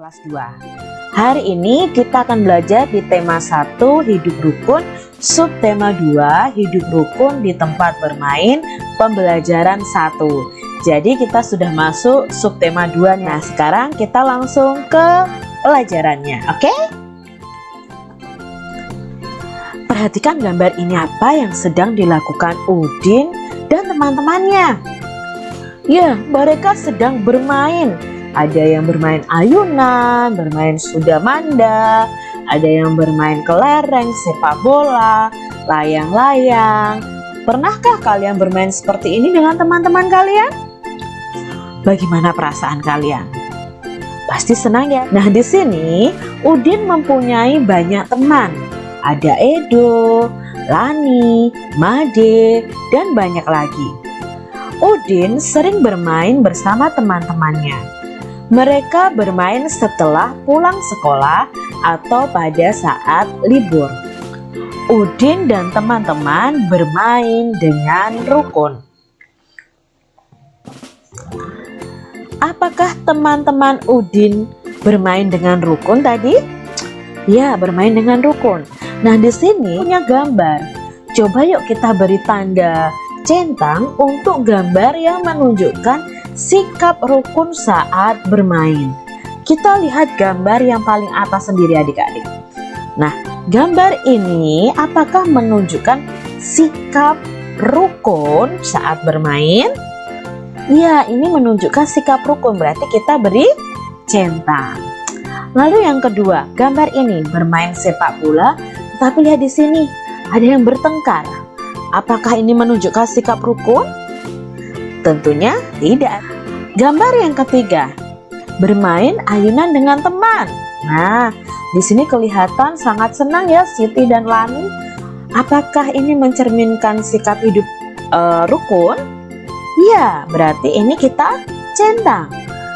kelas 2. Hari ini kita akan belajar di tema 1 hidup rukun, subtema 2 hidup rukun di tempat bermain, pembelajaran 1. Jadi kita sudah masuk subtema 2. Nah, sekarang kita langsung ke pelajarannya, oke? Perhatikan gambar ini, apa yang sedang dilakukan Udin dan teman-temannya. Ya, mereka sedang bermain. Ada yang bermain ayunan, bermain sudamanda, ada yang bermain kelereng, sepak bola, layang-layang. Pernahkah kalian bermain seperti ini dengan teman-teman kalian? Bagaimana perasaan kalian? Pasti senang ya. Nah, di sini Udin mempunyai banyak teman. Ada Edo, Lani, Made, dan banyak lagi. Udin sering bermain bersama teman-temannya. Mereka bermain setelah pulang sekolah atau pada saat libur. Udin dan teman-teman bermain dengan rukun. Apakah teman-teman Udin bermain dengan rukun tadi? Ya, bermain dengan rukun. Nah, di sini punya gambar. Coba yuk kita beri tanda centang untuk gambar yang menunjukkan sikap rukun saat bermain. Kita lihat gambar yang paling atas sendiri adik-adik. Nah, gambar ini apakah menunjukkan sikap rukun saat bermain? Ya, ini menunjukkan sikap rukun, berarti kita beri centang. Lalu yang kedua, gambar ini bermain sepak bola, tapi lihat di sini ada yang bertengkar. Apakah ini menunjukkan sikap rukun? Tentunya tidak. Gambar yang ketiga, bermain ayunan dengan teman. Nah, di sini kelihatan sangat senang ya Siti dan Lani. Apakah ini mencerminkan sikap hidup rukun? Ya, berarti ini kita centang.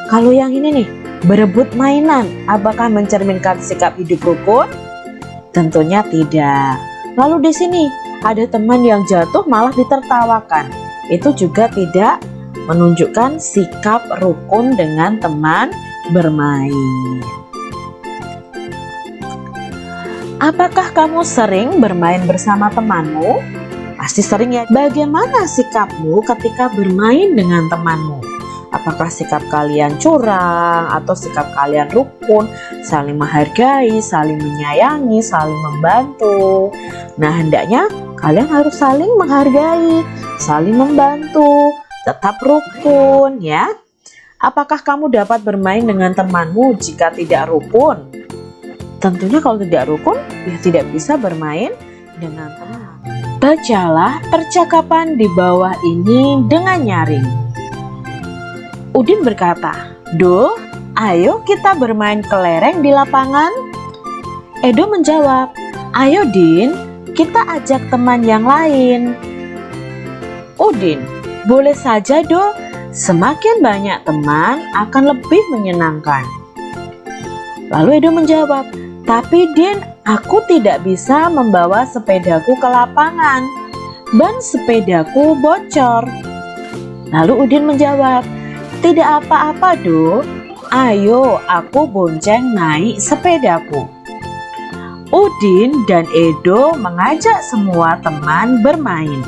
Kalau yang ini nih, berebut mainan, apakah mencerminkan sikap hidup rukun? Tentunya tidak. Lalu di sini ada teman yang jatuh malah ditertawakan. Itu juga tidak menunjukkan sikap rukun dengan teman bermain. Apakah kamu sering bermain bersama temanmu? Pasti sering ya. Bagaimana sikapmu ketika bermain dengan temanmu? Apakah sikap kalian curang atau sikap kalian rukun, saling menghargai, saling menyayangi, saling membantu? Nah, hendaknya kalian harus saling menghargai, saling membantu, tetap rukun ya. Apakah kamu dapat bermain dengan temanmu jika tidak rukun? Tentunya kalau tidak rukun, ya tidak bisa bermain dengan teman. Bacalah percakapan di bawah ini dengan nyaring. Udin berkata, "Do, ayo kita bermain kelereng di lapangan." Edo menjawab, "Ayo Din, kita ajak teman yang lain." Udin, "Boleh saja Do, semakin banyak teman akan lebih menyenangkan." Lalu Edo menjawab, "Tapi Din, aku tidak bisa membawa sepedaku ke lapangan. Ban sepedaku bocor." Lalu Udin menjawab, "Tidak apa-apa Do, ayo aku bonceng naik sepedaku." Udin dan Edo mengajak semua teman bermain.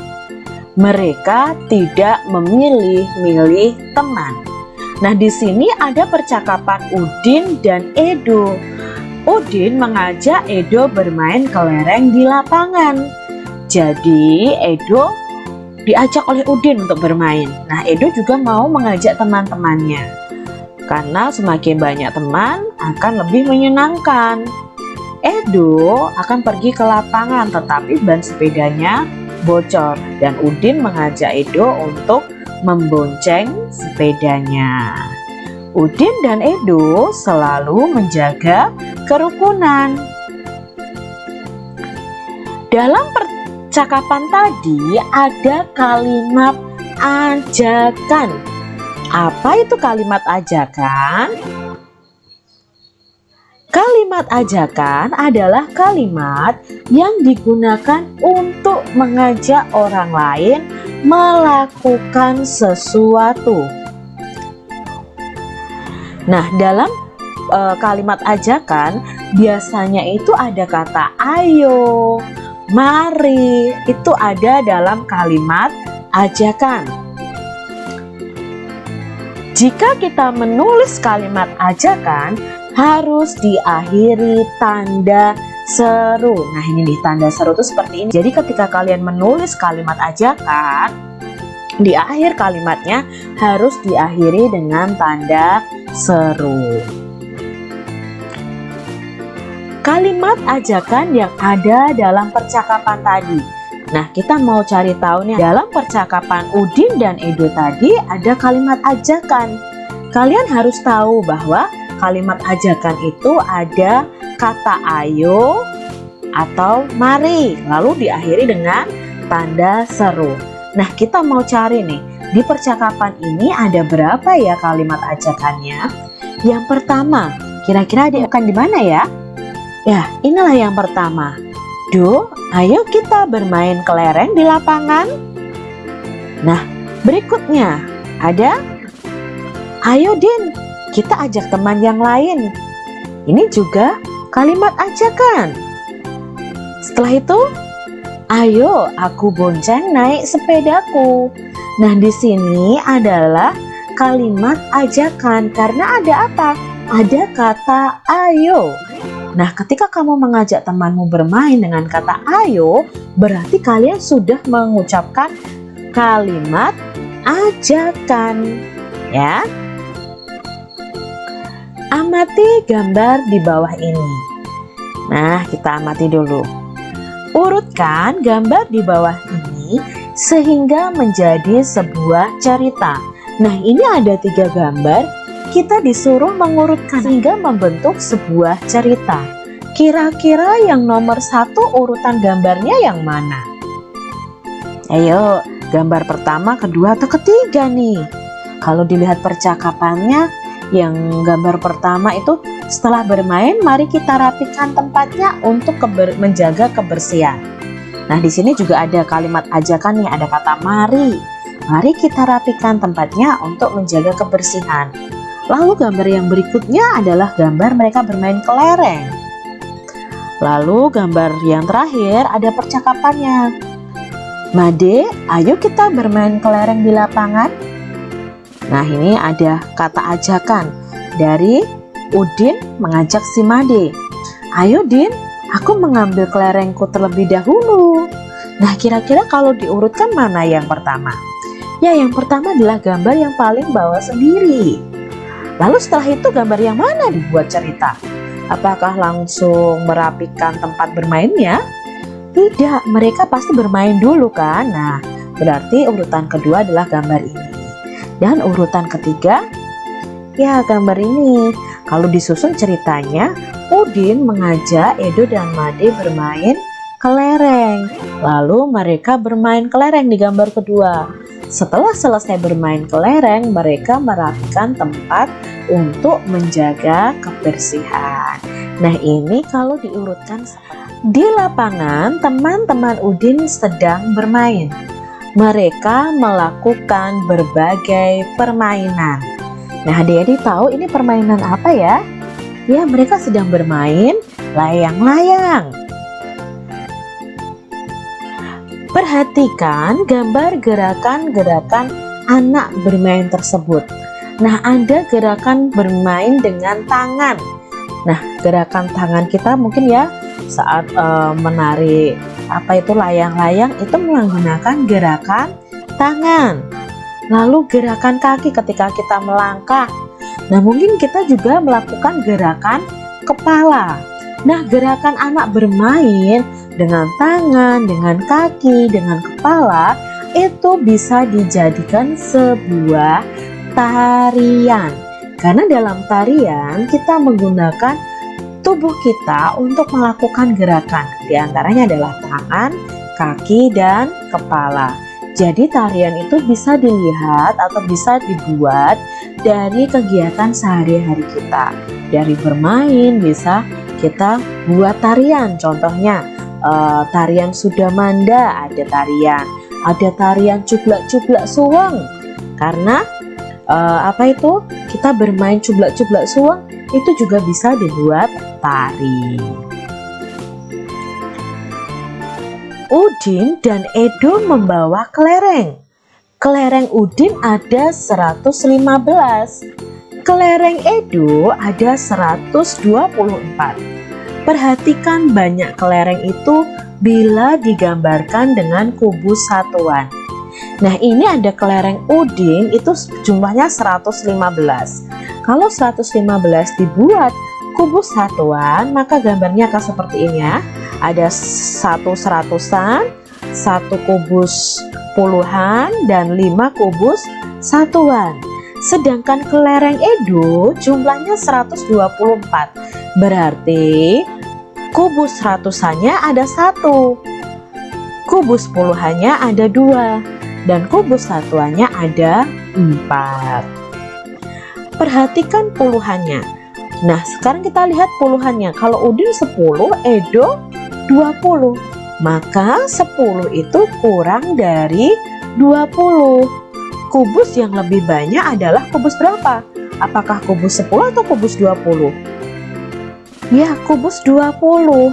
Mereka tidak memilih-milih teman. Nah, di sini ada percakapan Udin dan Edo. Udin mengajak Edo bermain kelereng di lapangan. Jadi Edo diajak oleh Udin untuk bermain. Nah, Edo juga mau mengajak teman-temannya. Karena semakin banyak teman akan lebih menyenangkan. Edo akan pergi ke lapangan tetapi ban sepedanya bocor dan Udin mengajak Edo untuk membonceng sepedanya. Udin dan Edo selalu menjaga kerukunan. Dalam percakapan tadi ada kalimat ajakan. Apa itu kalimat ajakan? Kalimat ajakan adalah kalimat yang digunakan untuk mengajak orang lain melakukan sesuatu. Nah, dalam kalimat ajakan biasanya itu ada kata ayo, mari, itu ada dalam kalimat ajakan. Jika kita menulis kalimat ajakan, harus diakhiri tanda seru. Nah, ini nih tanda seru itu seperti ini. Jadi ketika kalian menulis kalimat ajakan, di akhir kalimatnya harus diakhiri dengan tanda seru. Kalimat ajakan yang ada dalam percakapan tadi. Nah, kita mau cari tahu nih, dalam percakapan Udin dan Edo tadi ada kalimat ajakan. Kalian harus tahu bahwa kalimat ajakan itu ada kata ayo atau mari, lalu diakhiri dengan tanda seru. Nah, kita mau cari nih, di percakapan ini ada berapa ya kalimat ajakannya? Yang pertama, kira-kira akan di mana ya? Ya, inilah yang pertama. Do, ayo kita bermain kelereng di lapangan. Nah, berikutnya ada ayo Din, kita ajak teman yang lain. Ini juga kalimat ajakan. Setelah itu, ayo aku bonceng naik sepedaku. Nah, di sini adalah kalimat ajakan karena ada apa? Ada kata ayo. Nah, ketika kamu mengajak temanmu bermain dengan kata ayo, berarti kalian sudah mengucapkan kalimat ajakan, ya. Amati gambar di bawah ini. Nah, kita amati dulu. Urutkan gambar di bawah ini sehingga menjadi sebuah cerita. Nah, ini ada 3 gambar. Kita disuruh mengurutkan sehingga membentuk sebuah cerita. Kira-kira yang nomor 1 urutan gambarnya yang mana? Ayo, gambar pertama, kedua, atau ketiga nih? Kalau dilihat percakapannya, yang gambar pertama itu setelah bermain, mari kita rapikan tempatnya untuk menjaga kebersihan. Nah, di sini juga ada kalimat ajakan nih, ada kata mari. Mari kita rapikan tempatnya untuk menjaga kebersihan. Lalu gambar yang berikutnya adalah gambar mereka bermain kelereng. Lalu gambar yang terakhir ada percakapannya. Made, ayo kita bermain kelereng di lapangan. Nah, ini ada kata ajakan dari Udin mengajak si Made. Ayo Din, aku mengambil kelerengku terlebih dahulu. Nah, kira-kira kalau diurutkan mana yang pertama? Ya, yang pertama adalah gambar yang paling bawah sendiri. Lalu setelah itu gambar yang mana dibuat cerita? Apakah langsung merapikan tempat bermainnya? Tidak, mereka pasti bermain dulu kan? Nah, berarti urutan kedua adalah gambar ini. Dan urutan ketiga, ya gambar ini. Kalau disusun ceritanya, Udin mengajak Edo dan Made bermain kelereng. Lalu mereka bermain kelereng di gambar kedua. Setelah selesai bermain kelereng, mereka merapikan tempat untuk menjaga kebersihan. Nah, ini kalau diurutkan di lapangan, teman-teman Udin sedang bermain. Mereka melakukan berbagai permainan. Nah, adik-adik tahu ini permainan apa ya? Ya, mereka sedang bermain layang-layang. Perhatikan gambar gerakan-gerakan anak bermain tersebut. Nah, ada gerakan bermain dengan tangan. Nah, gerakan tangan kita mungkin ya saat menarik layang-layang itu menggunakan gerakan tangan. Lalu gerakan kaki ketika kita melangkah. Nah, mungkin kita juga melakukan gerakan kepala. Nah, gerakan anak bermain dengan tangan, dengan kaki, dengan kepala itu bisa dijadikan sebuah tarian. Karena dalam tarian kita menggunakan tubuh kita untuk melakukan gerakan. Di antaranya adalah tangan, kaki, dan kepala. Jadi tarian itu bisa dilihat atau bisa dibuat dari kegiatan sehari-hari kita. Dari bermain bisa kita buat tarian. Contohnya tarian Sudamanda ada tarian cublak-cublak suweng. Karena kita bermain cublak-cublak suweng itu juga bisa dibuat tari. Udin dan Edo membawa kelereng. Kelereng Udin ada 115, kelereng Edo ada 124. Perhatikan banyak kelereng itu bila digambarkan dengan kubus satuan. Nah, ini ada kelereng Udin itu jumlahnya 115. Kalau 115 dibuat kubus satuan, maka gambarnya akan seperti ini ya. Ada satu seratusan, satu kubus puluhan, dan 5 kubus satuan. Sedangkan kelereng Edo jumlahnya 124. Berarti kubus ratusannya ada 1, kubus puluhannya ada 2, dan kubus satuannya ada 4. Perhatikan puluhannya. Nah, sekarang kita lihat puluhannya. Kalau Udin 10, Edo 20. Maka 10 itu kurang dari 20. Kubus yang lebih banyak adalah kubus berapa? Apakah kubus 10 atau kubus 20? Ya, kubus 20.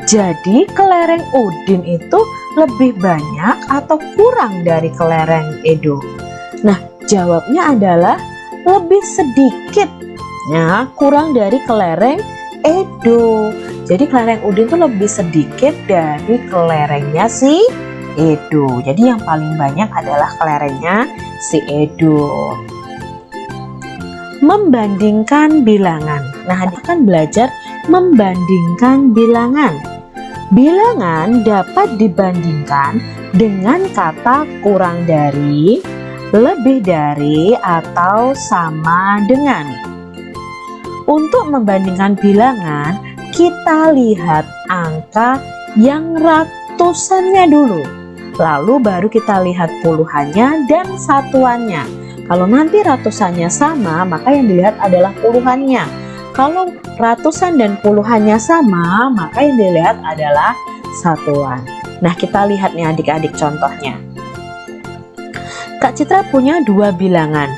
Jadi kelereng Udin itu lebih banyak atau kurang dari kelereng Edo? Nah, jawabnya adalah lebih sedikit. Ya, kurang dari kelereng Edo. Jadi kelereng Udin itu lebih sedikit dari kelerengnya si Edo. Jadi yang paling banyak adalah kelerengnya si Edo. Membandingkan bilangan. Nah, akan belajar membandingkan bilangan. Bilangan dapat dibandingkan dengan kata kurang dari, lebih dari, atau sama dengan. Untuk membandingkan bilangan, kita lihat angka yang ratusannya dulu. Lalu baru kita lihat puluhannya dan satuannya. Kalau nanti ratusannya sama, maka yang dilihat adalah puluhannya. Kalau ratusan dan puluhannya sama, maka yang dilihat adalah satuan. Nah, kita lihat nih adik-adik contohnya. Kak Citra punya 2 bilangan,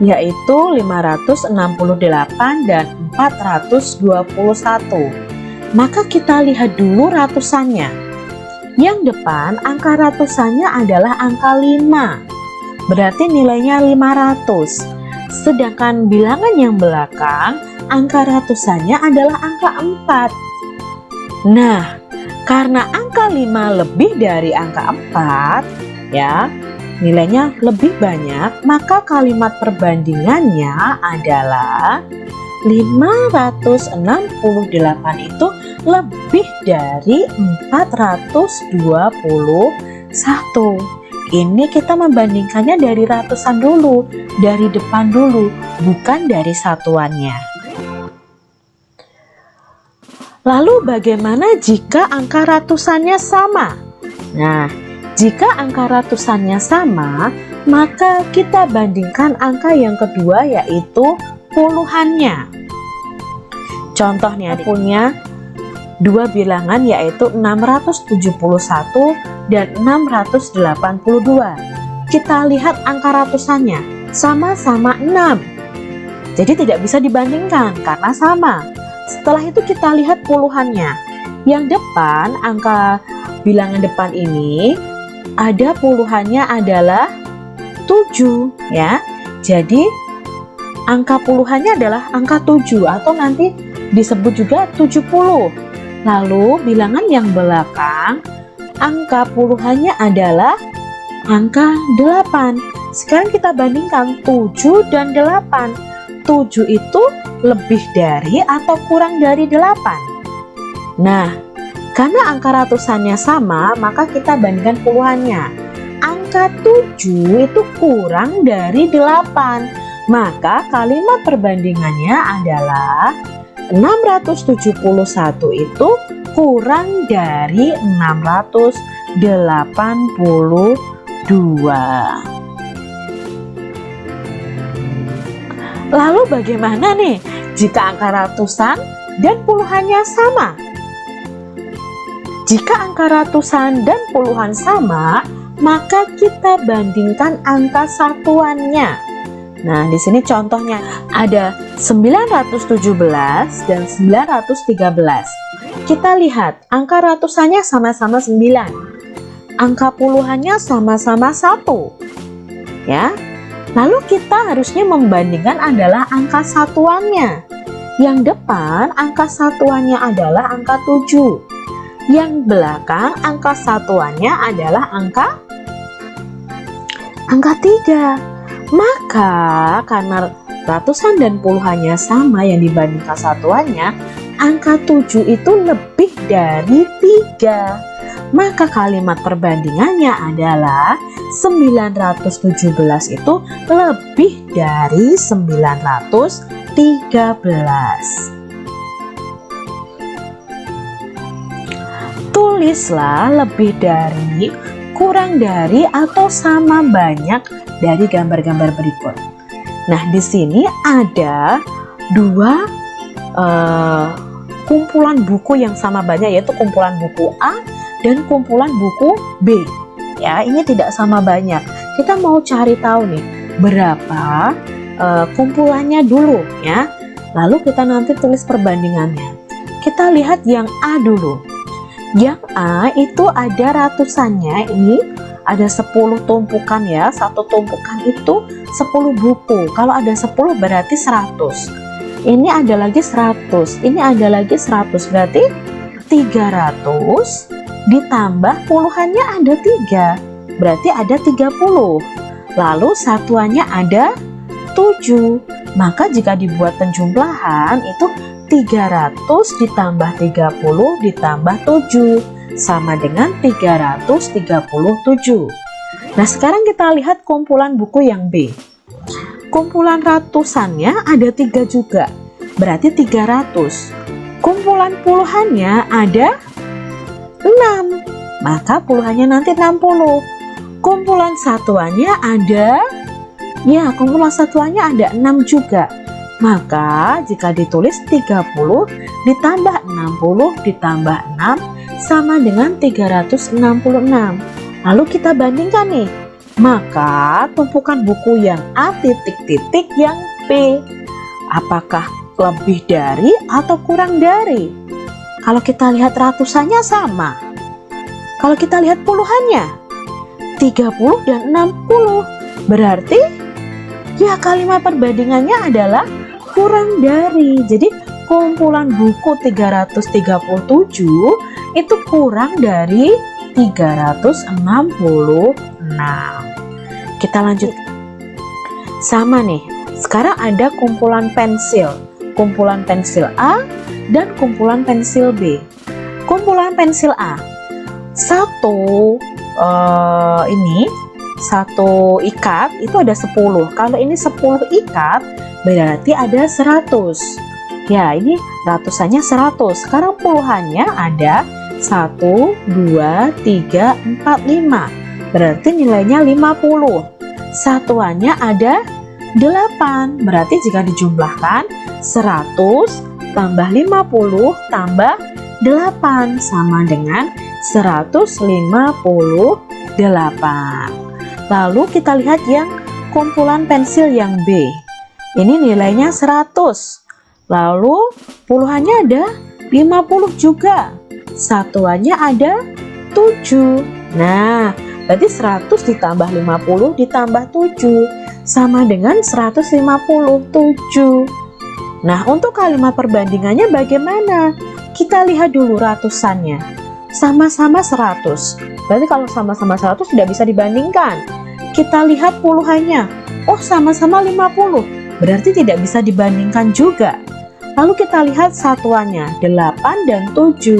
yaitu 568 dan 421. Maka kita lihat dulu ratusannya. Yang depan angka ratusannya adalah angka 5. Berarti nilainya 500. Sedangkan bilangan yang belakang, angka ratusannya adalah angka 4. Nah, karena angka 5 lebih dari angka 4, ya, nilainya lebih banyak, maka kalimat perbandingannya adalah 568 itu lebih dari 421. Ini kita membandingkannya dari ratusan dulu, dari depan dulu, bukan dari satuannya. Lalu bagaimana jika angka ratusannya sama? Nah, jika angka ratusannya sama, maka kita bandingkan angka yang kedua, yaitu puluhannya. Contohnya punya 2 bilangan, yaitu 671 dan 682. Kita lihat angka ratusannya sama-sama 6. Jadi tidak bisa dibandingkan karena sama. Setelah itu kita lihat puluhannya. Yang depan, angka bilangan depan ini ada puluhannya adalah 7 ya. Jadi angka puluhannya adalah angka 7 atau nanti disebut juga 70. Lalu bilangan yang belakang, angka puluhannya adalah angka 8. Sekarang kita bandingkan 7 dan 8. 7 itu lebih dari atau kurang dari 8? Nah, karena angka ratusannya sama, maka kita bandingkan puluhannya. Angka 7 itu kurang dari 8. Maka kalimat perbandingannya adalah 671 itu kurang dari 682. Lalu bagaimana nih jika angka ratusan dan puluhannya sama? Jika angka ratusan dan puluhan sama, maka kita bandingkan angka satuannya. Nah, di sini contohnya ada 917 dan 913. Kita lihat angka ratusannya sama-sama 9. Angka puluhannya sama-sama 1. Ya. Lalu kita harusnya membandingkan adalah angka satuannya. Yang depan angka satuannya adalah angka 7. Yang belakang angka satuannya adalah angka 3. Maka karena ratusan dan puluhannya sama yang dibandingkan satuannya, angka 7 itu lebih dari 3. Maka kalimat perbandingannya adalah 917 itu lebih dari 913. Tulislah lebih dari, kurang dari, atau sama banyak dari gambar-gambar berikut. Nah, di sini ada dua kumpulan buku yang sama banyak, yaitu kumpulan buku A dan kumpulan buku B. Ya, ini tidak sama banyak. Kita mau cari tahu nih berapa kumpulannya dulu ya. Lalu kita nanti tulis perbandingannya. Kita lihat yang A dulu. Yang A itu ada ratusannya, ini ada 10 tumpukan ya. Satu tumpukan itu 10 buku. Kalau ada 10 berarti 100. Ini ada lagi 100, ini ada lagi 100, berarti 300 ditambah puluhannya ada 3, berarti ada 30. Lalu satuannya ada 7. Maka jika dibuat penjumlahan itu 300 ditambah 30 ditambah 7 sama dengan 337. Nah, sekarang kita lihat kumpulan buku yang B. Kumpulan ratusannya ada 3 juga, berarti 300. Kumpulan puluhannya ada 6, maka puluhannya nanti 60. Kumpulan satuannya ada, ya kumpulan satuannya ada 6 juga. Maka jika ditulis 30 ditambah 60 ditambah 6 sama dengan 366. Lalu kita bandingkan nih. Maka tumpukan buku yang A titik-titik yang B, apakah lebih dari atau kurang dari? Kalau kita lihat ratusannya sama. Kalau kita lihat puluhannya 30 dan 60. Berarti ya kalimat perbandingannya adalah kurang dari. Jadi kumpulan buku 337 itu kurang dari 366. Kita lanjut. Sama nih. Sekarang ada kumpulan pensil. Kumpulan pensil A dan kumpulan pensil B. Kumpulan pensil A. Satu ikat itu ada 10. Kalau ini 10 ikat berarti ada 100. Ya, ini ratusannya 100. Sekarang puluhannya ada 1, 2, 3, 4, 5. Berarti nilainya 50. Satuannya ada 8. Berarti jika dijumlahkan 100 tambah 50 tambah 8 sama dengan 158. Lalu kita lihat yang kumpulan pensil yang B. Ini nilainya 100. Lalu puluhannya ada 50 juga. Satuannya ada 7. Nah, berarti 100 ditambah 50 ditambah 7 sama dengan 157. Nah, untuk kalimat perbandingannya bagaimana? Kita lihat dulu ratusannya. Sama-sama 100. Berarti kalau sama-sama 100 tidak bisa dibandingkan. Kita lihat puluhannya. Oh, sama-sama 50. Berarti tidak bisa dibandingkan juga. Lalu kita lihat satuannya 8 dan 7.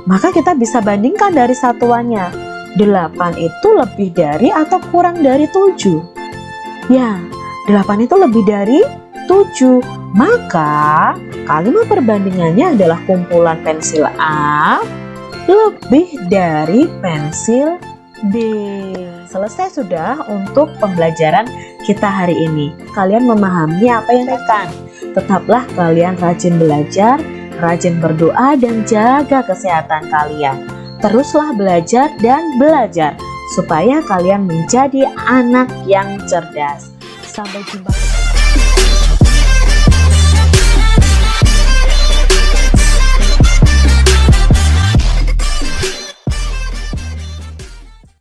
Maka kita bisa bandingkan dari satuannya. 8 itu lebih dari atau kurang dari 7? Ya, 8 itu lebih dari 7. Maka kalimat perbandingannya adalah kumpulan pensil A lebih dari pensil B. Selesai sudah untuk pembelajaran kita hari ini. Kalian memahami apa yang dikatakan. Tetaplah kalian rajin belajar, rajin berdoa, dan jaga kesehatan kalian. Teruslah belajar dan belajar supaya kalian menjadi anak yang cerdas. Sampai jumpa.